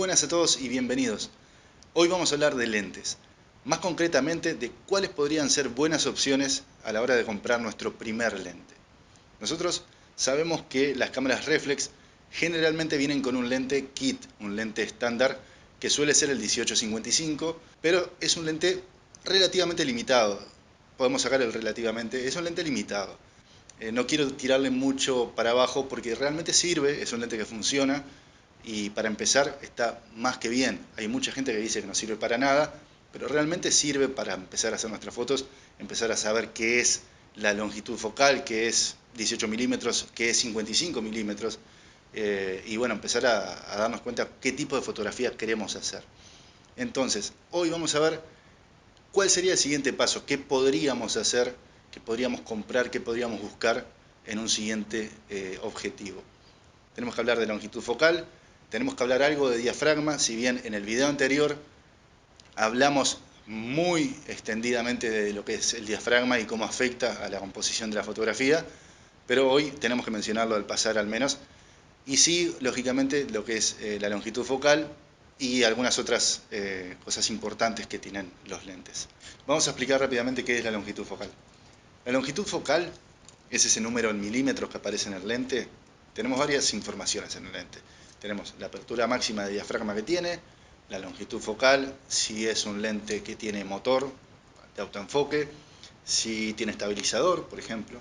buenas a todos y bienvenidos. Hoy vamos a hablar de lentes, más concretamente de cuáles podrían ser buenas opciones a la hora de comprar nuestro primer lente. Nosotros sabemos que las cámaras reflex generalmente vienen con un lente kit, un lente estándar que suele ser el 18-55, pero es un lente relativamente limitado. Podemos sacar el relativamente, es un lente limitado. No quiero tirarle mucho para abajo porque realmente sirve, es un lente que funciona. Y para empezar está más que bien. Hay mucha gente que dice que no sirve para nada, pero realmente sirve para empezar a hacer nuestras fotos, empezar a saber qué es la longitud focal, qué es 18 milímetros, qué es 55 milímetros, y bueno, empezar a darnos cuenta qué tipo de fotografía queremos hacer. Entonces, hoy vamos a ver cuál sería el siguiente paso, qué podríamos hacer, qué podríamos comprar, qué podríamos buscar en un siguiente objetivo. Tenemos que hablar de longitud focal, tenemos que hablar algo de diafragma, si bien en el video anterior hablamos muy extendidamente de lo que es el diafragma y cómo afecta a la composición de la fotografía, pero hoy tenemos que mencionarlo al pasar al menos, y sí, lógicamente, lo que es la longitud focal y algunas otras cosas importantes que tienen los lentes. Vamos a explicar rápidamente qué es la longitud focal. La longitud focal es ese número en milímetros que aparece en el lente. Tenemos varias informaciones en el lente. Tenemos la apertura máxima de diafragma que tiene, la longitud focal, si es un lente que tiene motor de autoenfoque, si tiene estabilizador, por ejemplo.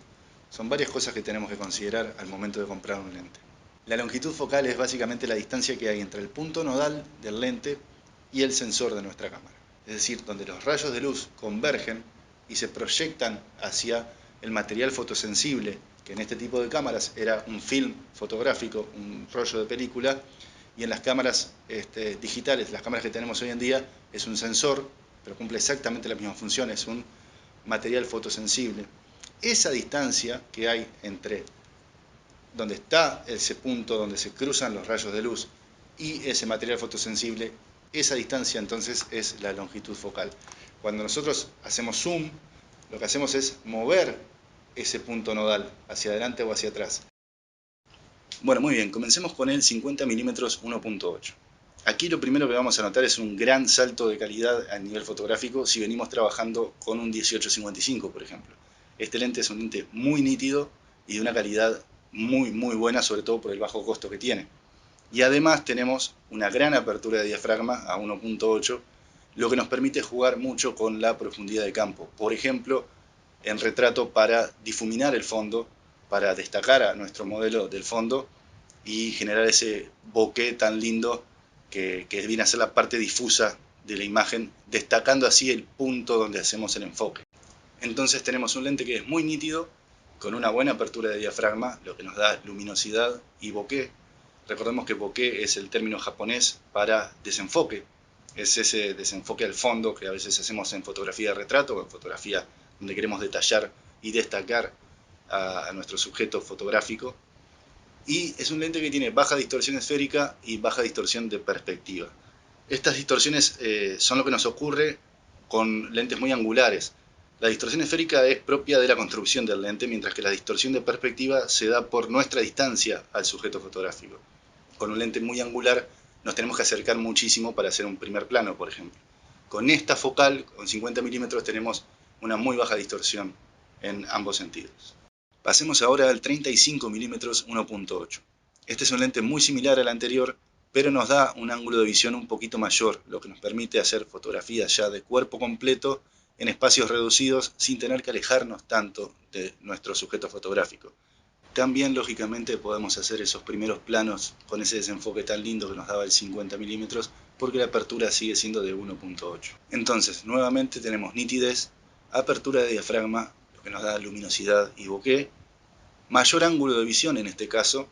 Son varias cosas que tenemos que considerar al momento de comprar un lente. La longitud focal es básicamente la distancia que hay entre el punto nodal del lente y el sensor de nuestra cámara. Es decir, donde los rayos de luz convergen y se proyectan hacia el material fotosensible, que en este tipo de cámaras era un film fotográfico, un rollo de película, y en las cámaras digitales, las cámaras que tenemos hoy en día, es un sensor, pero cumple exactamente la misma función, es un material fotosensible. Esa distancia que hay entre donde está ese punto donde se cruzan los rayos de luz y ese material fotosensible, esa distancia entonces es la longitud focal. Cuando nosotros hacemos zoom, lo que hacemos es mover ese punto nodal hacia adelante o hacia atrás. Bueno, muy bien, comencemos con el 50 mm 1.8. Aquí lo primero que vamos a notar es un gran salto de calidad a nivel fotográfico si venimos trabajando con un 18-55, por ejemplo. Este lente es un lente muy nítido y de una calidad muy buena, sobre todo por el bajo costo que tiene. Y además tenemos una gran apertura de diafragma a 1.8, lo que nos permite jugar mucho con la profundidad de campo. Por ejemplo, en retrato para difuminar el fondo, para destacar a nuestro modelo del fondo y generar ese bokeh tan lindo que viene a ser la parte difusa de la imagen, destacando así el punto donde hacemos el enfoque. Entonces tenemos un lente que es muy nítido, con una buena apertura de diafragma, lo que nos da luminosidad y bokeh. Recordemos que bokeh es el término japonés para desenfoque. Es ese desenfoque al fondo que a veces hacemos en fotografía de retrato o en fotografía donde queremos detallar y destacar a nuestro sujeto fotográfico. Y es un lente que tiene baja distorsión esférica y baja distorsión de perspectiva. Estas distorsiones son lo que nos ocurre con lentes muy angulares. La distorsión esférica es propia de la construcción del lente, mientras que la distorsión de perspectiva se da por nuestra distancia al sujeto fotográfico. Con un lente muy angular nos tenemos que acercar muchísimo para hacer un primer plano, por ejemplo. Con esta focal, con 50 milímetros, tenemos una muy baja distorsión en ambos sentidos. Pasemos ahora al 35 milímetros 1.8. Este es un lente muy similar al anterior, pero nos da un ángulo de visión un poquito mayor, lo que nos permite hacer fotografías ya de cuerpo completo en espacios reducidos sin tener que alejarnos tanto de nuestro sujeto fotográfico. También, lógicamente, podemos hacer esos primeros planos con ese desenfoque tan lindo que nos daba el 50 milímetros, porque la apertura sigue siendo de 1.8. Entonces, nuevamente tenemos nitidez, apertura de diafragma, lo que nos da luminosidad y bokeh, mayor ángulo de visión en este caso,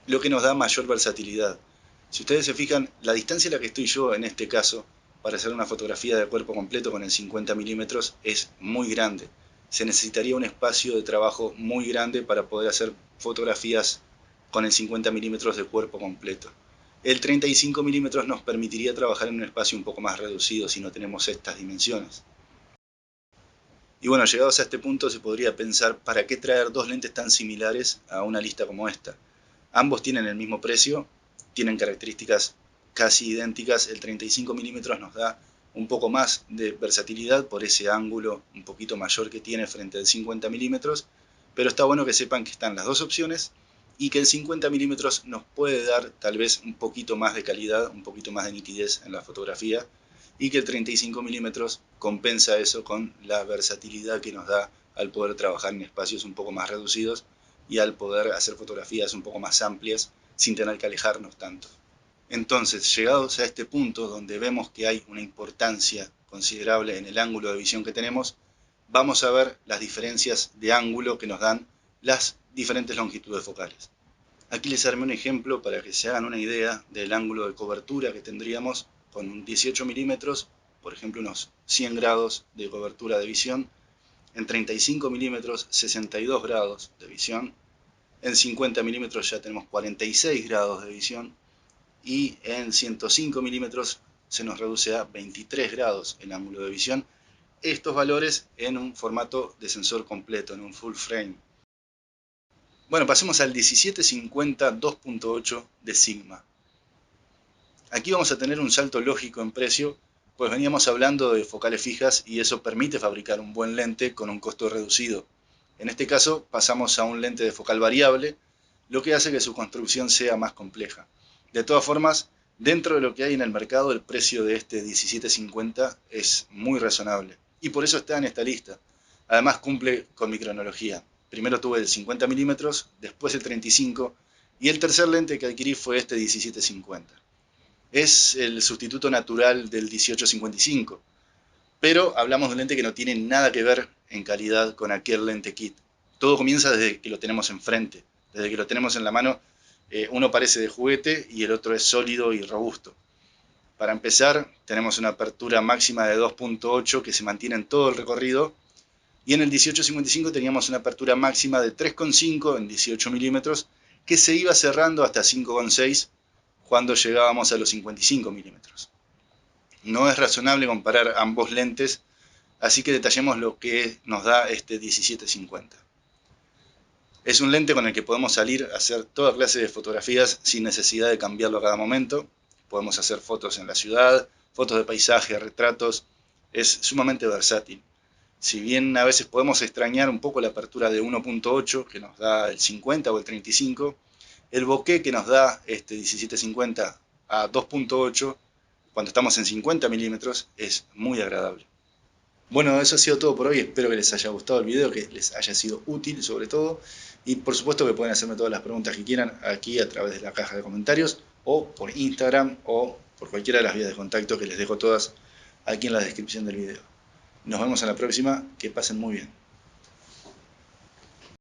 lo que nos da mayor versatilidad. Si ustedes se fijan, la distancia a la que estoy yo en este caso para hacer una fotografía de cuerpo completo con el 50 milímetros es muy grande. Se necesitaría un espacio de trabajo muy grande para poder hacer fotografías con el 50 milímetros de cuerpo completo. El 35 milímetros nos permitiría trabajar en un espacio un poco más reducido si no tenemos estas dimensiones. Y bueno, llegados a este punto se podría pensar, ¿para qué traer dos lentes tan similares a una lista como esta? Ambos tienen el mismo precio, tienen características casi idénticas. El 35 milímetros nos da un poco más de versatilidad por ese ángulo un poquito mayor que tiene frente al 50 milímetros, pero está bueno que sepan que están las dos opciones y que el 50 milímetros nos puede dar tal vez un poquito más de calidad, un poquito más de nitidez en la fotografía, y que el 35 milímetros compensa eso con la versatilidad que nos da al poder trabajar en espacios un poco más reducidos y al poder hacer fotografías un poco más amplias sin tener que alejarnos tanto. Entonces, llegados a este punto donde vemos que hay una importancia considerable en el ángulo de visión que tenemos, vamos a ver las diferencias de ángulo que nos dan las diferentes longitudes focales. Aquí les armé un ejemplo para que se hagan una idea del ángulo de cobertura que tendríamos con un 18 milímetros, por ejemplo unos 100 grados de cobertura de visión, en 35 milímetros 62 grados de visión, en 50 milímetros ya tenemos 46 grados de visión, y en 105 milímetros se nos reduce a 23 grados el ángulo de visión. Estos valores en un formato de sensor completo, en un full frame. Bueno, pasemos al 1750 2.8 de Sigma. Aquí vamos a tener un salto lógico en precio, pues veníamos hablando de focales fijas y eso permite fabricar un buen lente con un costo reducido. En este caso pasamos a un lente de focal variable, lo que hace que su construcción sea más compleja. De todas formas, dentro de lo que hay en el mercado, el precio de este 1750 es muy razonable y por eso está en esta lista. Además cumple con mi cronología. Primero tuve el 50 milímetros, después el 35 y el tercer lente que adquirí fue este 1750. Es el sustituto natural del 1855, pero hablamos de un lente que no tiene nada que ver en calidad con aquel lente kit. Todo comienza desde que lo tenemos enfrente, desde que lo tenemos en la mano. Uno parece de juguete y el otro es sólido y robusto. Para empezar, tenemos una apertura máxima de 2.8 que se mantiene en todo el recorrido, y en el 1855 teníamos una apertura máxima de 3.5 en 18 milímetros que se iba cerrando hasta 5.6 cuando llegábamos a los 55 milímetros. No es razonable comparar ambos lentes, así que detallemos lo que nos da este 1750. Es un lente con el que podemos salir a hacer toda clase de fotografías sin necesidad de cambiarlo a cada momento. Podemos hacer fotos en la ciudad, fotos de paisaje, retratos. Es sumamente versátil. Si bien a veces podemos extrañar un poco la apertura de 1.8 que nos da el 50 o el 35, el bokeh que nos da este 1750 a 2.8 cuando estamos en 50 milímetros es muy agradable. Bueno, eso ha sido todo por hoy. Espero que les haya gustado el video, que les haya sido útil sobre todo. Y por supuesto que pueden hacerme todas las preguntas que quieran aquí a través de la caja de comentarios o por Instagram o por cualquiera de las vías de contacto que les dejo todas aquí en la descripción del video. Nos vemos en la próxima. Que pasen muy bien.